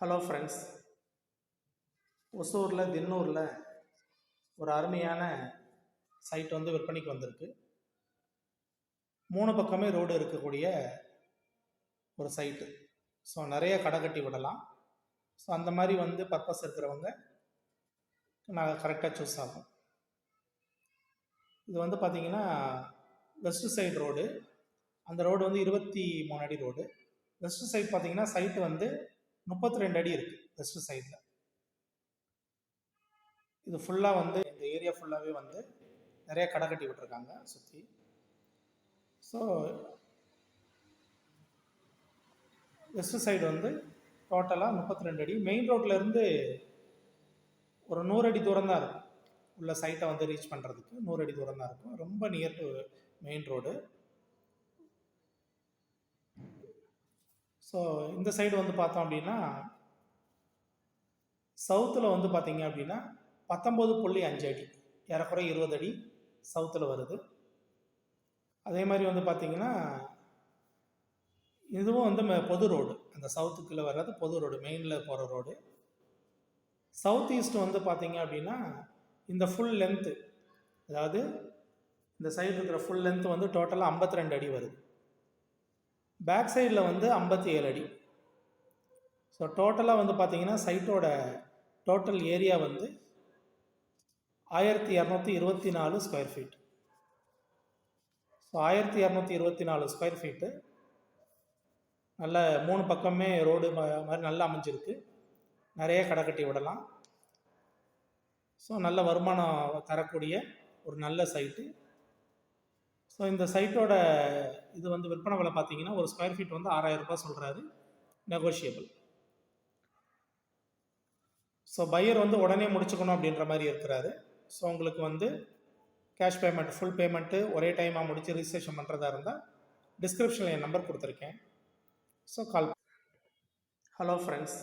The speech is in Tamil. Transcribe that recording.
ஹலோ ஃப்ரெண்ட்ஸ், ஒசூரில் தின்னூரில் ஒரு அருமையான சைட் வந்து விற்பனைக்கு வந்திருக்கு. 3 பக்கமே ரோடு இருக்கக்கூடிய ஒரு சைட்டு. ஸோ நிறைய கடை கட்டி விடலாம். ஸோ அந்த மாதிரி வந்து பர்பஸ் இருக்கிறவங்க நான் கரெக்டாக சூஸ் ஆகும். இது வந்து பார்த்திங்கன்னா வெஸ்ட் சைடு ரோடு. அந்த ரோடு வந்து 23 அடி ரோடு. வெஸ்ட் சைடு பார்த்திங்கன்னா சைட்டு வந்து 32 அடி இருக்குது வெஸ்ட் சைடில். இது ஃபுல்லாக வந்து இந்த ஏரியா ஃபுல்லாகவே வந்து நிறைய கடை கட்டி விட்டுருக்காங்க சுற்றி. ஸோ வெஸ்ட் சைடு வந்து டோட்டலாக 32 அடி. மெயின் ரோட்லேருந்து ஒரு 100 அடி தூரம் தான் இருக்கும். உள்ள சைட்டை வந்து ரீச் பண்ணுறதுக்கு 100 அடி தூரம் தான் இருக்கும். ரொம்ப near to main road. So இந்த சைடு வந்து பார்த்தோம் அப்படின்னா சவுத்தில் வந்து பார்த்தீங்க அப்படின்னா 19.5 அடி, ஏறக்குறைய 20 அடி சவுத்தில் வருது. அதே மாதிரி வந்து பார்த்திங்கன்னா இதுவும் வந்து பொது ரோடு. அந்த சவுத்துக்குள்ளே வர்றது பொது ரோடு, மெயினில் போகிற ரோடு. சவுத் ஈஸ்ட் வந்து பார்த்திங்க அப்படின்னா இந்த ஃபுல் லென்த்து, அதாவது இந்த சைடு இருக்கிற ஃபுல் லென்த்து வந்து டோட்டலாக 52 அடி வருது. பேக் சைடில் வந்து 57 அடி. ஸோ டோட்டலாக வந்து பார்த்திங்கன்னா சைட்டோட டோட்டல் ஏரியா வந்து 1224 square feet. So 1224 square feet நல்ல 3 பக்கமே ரோடு மாதிரி நல்லா அமைஞ்சிருக்கு. நிறைய கடை கட்டி விடலாம். ஸோ நல்ல வருமானம் தரக்கூடிய ஒரு நல்ல சைட்டு. ஸோ இந்த சைட்டோட இது வந்து விற்பனை விலை பார்த்தீங்கன்னா ஒரு ஸ்கொயர் ஃபீட் வந்து 6000 ரூபாய் சொல்கிறாரு, நெகோஷியபிள். ஸோ பையர் வந்து உடனே முடிச்சுக்கணும் அப்படின்ற மாதிரி இருக்கிறாரு. ஸோ உங்களுக்கு வந்து கேஷ் பேமெண்ட், ஃபுல் பேமெண்ட்டு ஒரே டைமாக முடித்து ரிஜிஸ்ட்ரேஷன் பண்ணுறதா இருந்தால் டிஸ்கிரிப்ஷனில் என் நம்பர் கொடுத்துருக்கேன். So call. Hello friends,